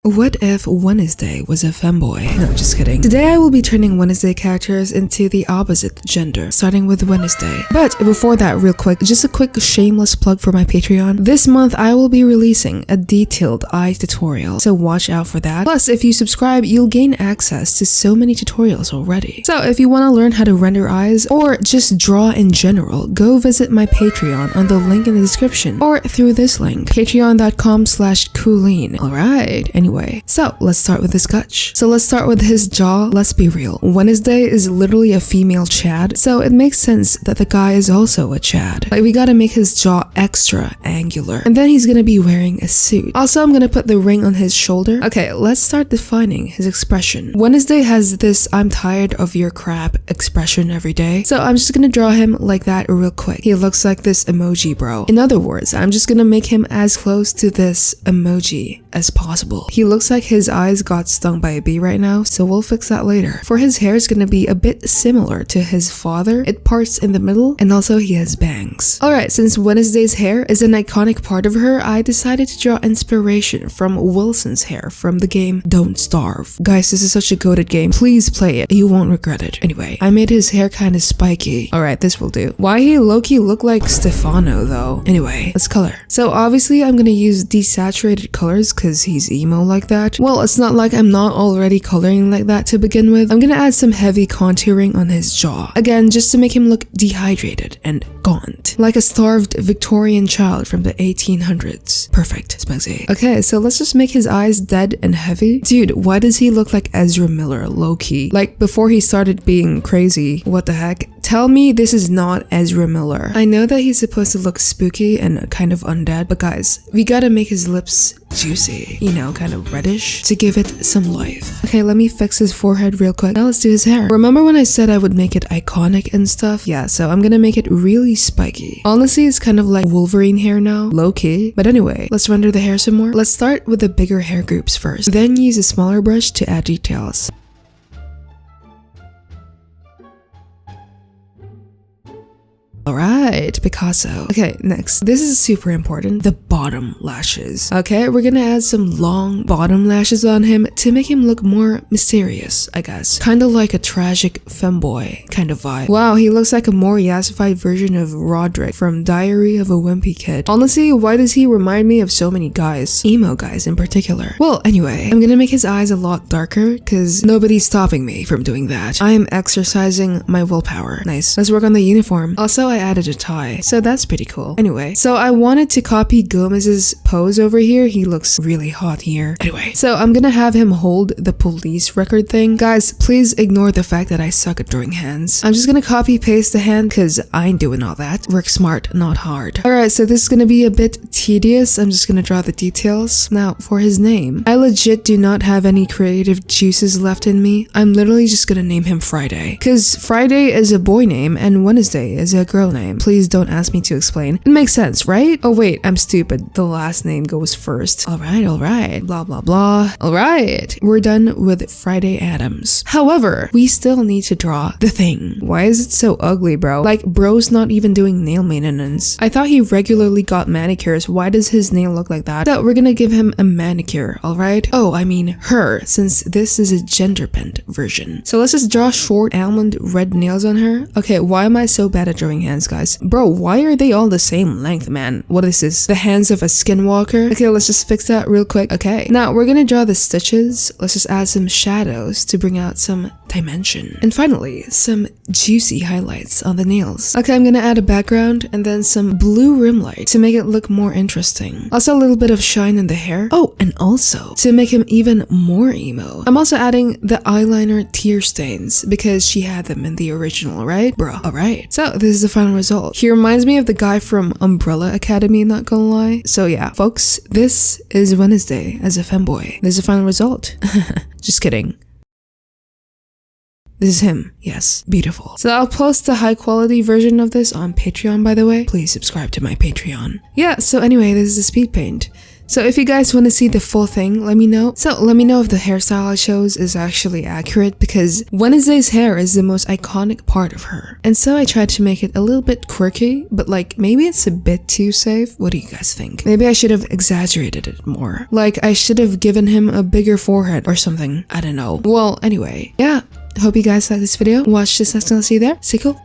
What if Wednesday was a femboy? No, just kidding. Today I will be turning Wednesday characters into the opposite gender, starting with Wednesday. But before that, real quick, just a quick shameless plug for my Patreon. This month I will be releasing a detailed eye tutorial, so watch out for that. Plus, if you subscribe, you'll gain access to so many tutorials already. So if you want to learn how to render eyes or just draw in general, go visit my Patreon on the link in the description or through this link, patreon.com/Kooleen. Alright, anyway, so let's start with the sketch. So let's start with his jaw. Let's be real. Wednesday is literally a female Chad, so it makes sense that the guy is also a Chad. Like, we gotta make his jaw extra angular. And then he's gonna be wearing a suit. Also, I'm gonna put the ring on his shoulder. Okay, let's start defining his expression. Wednesday has this "I'm tired of your crap" expression every day. So I'm just gonna draw him like that real quick. He looks like this emoji, bro. In other words, I'm just gonna make him as close to this emoji as possible. He looks like his eyes got stung by a bee right now, so we'll fix that later. For his hair is gonna be a bit similar to his father. It parts in the middle, and also he has bangs. Alright, since Wednesday's hair is an iconic part of her, I decided to draw inspiration from Wilson's hair from the game Don't Starve. Guys, this is such a goated game. Please play it. You won't regret it. Anyway, I made his hair kind of spiky. Alright, this will do. Why he low-key look like Stefano though? Anyway, let's color. So obviously I'm gonna use desaturated colors because he's emo like that. Well, it's not like I'm not already coloring like that to begin with. I'm gonna add some heavy contouring on his jaw. Again, just to make him look dehydrated and gaunt. Like a starved Victorian child from the 1800s. Perfect. Smexy. Okay, so let's just make his eyes dead and heavy. Dude, why does he look like Ezra Miller low-key? Like before he started being crazy. What the heck? Tell me this is not Ezra Miller. I know that he's supposed to look spooky and kind of undead, but guys, we gotta make his lips juicy, you know, kind of reddish to give it some life. Okay, let me fix his forehead real quick. Now let's do his hair. Remember when I said I would make it iconic and stuff? Yeah, so I'm gonna make it really spiky. Honestly, it's kind of like Wolverine hair now, low-key. But anyway, let's render the hair some more. Let's start with the bigger hair groups first, then use a smaller brush to add details. Alright, Picasso. Okay, next. This is super important. The bottom lashes. Okay, we're gonna add some long bottom lashes on him to make him look more mysterious, I guess. Kind of like a tragic femboy kind of vibe. Wow, he looks like a more yassified version of Roderick from Diary of a Wimpy Kid. Honestly, why does he remind me of so many guys? Emo guys in particular. Well, anyway, I'm gonna make his eyes a lot darker because nobody's stopping me from doing that. I am exercising my willpower. Nice. Let's work on the uniform. Also, I added a tie, so that's pretty cool. Anyway, so I wanted to copy Gomez's pose over here. He looks really hot here. Anyway, so I'm gonna have him hold the police record thing. Guys, please ignore the fact that I suck at drawing hands. I'm just gonna copy paste the hand because I ain't doing all that. Work smart, not hard. Alright, so this is gonna be a bit tedious. I'm just gonna draw the details. Now, for his name, I legit do not have any creative juices left in me. I'm literally just gonna name him Friday because Friday is a boy name and Wednesday is a girl name. Please don't ask me to explain. It makes sense, right? Oh wait, I'm stupid. The last name goes first. Alright. Blah blah blah. Alright, we're done with Friday Adams. However, we still need to draw the thing. Why is it so ugly, bro? Like, bro's not even doing nail maintenance. I thought he regularly got manicures. Why does his nail look like that? So we're gonna give him a manicure, alright? Oh, I mean her, since this is a Genderbent version. So let's just draw short almond red nails on her. Okay, why am I so bad at drawing hands, guys? Bro, why are they all the same length, man? What is this? The hands of a skinwalker? Okay, let's just fix that real quick. Okay, now we're gonna draw the stitches. Let's just add some shadows to bring out some dimension. And finally, some juicy highlights on the nails. Okay, I'm gonna add a background and then some blue rim light to make it look more interesting. Also a little bit of shine in the hair. Oh, and also to make him even more emo, I'm also adding the eyeliner tear stains because she had them in the original, right? Bruh. Alright, so this is the final result. He reminds me of the guy from Umbrella Academy, not gonna lie. So yeah, folks, this is Wednesday as a femboy. This is the final result. Just kidding. This is him. Yes, beautiful. So I'll post the high quality version of this on Patreon, by the way. Please subscribe to my Patreon. Yeah, so anyway, this is the speed paint. So if you guys want to see the full thing, let me know. So let me know if the hairstyle I chose is actually accurate, because Wednesday's hair is the most iconic part of her. And so I tried to make it a little bit quirky, but like maybe it's a bit too safe. What do you guys think? Maybe I should have exaggerated it more. Like I should have given him a bigger forehead or something. I don't know. Well, anyway, yeah. Hope you guys like this video. Watch this next and I'll see you there. Stay cool.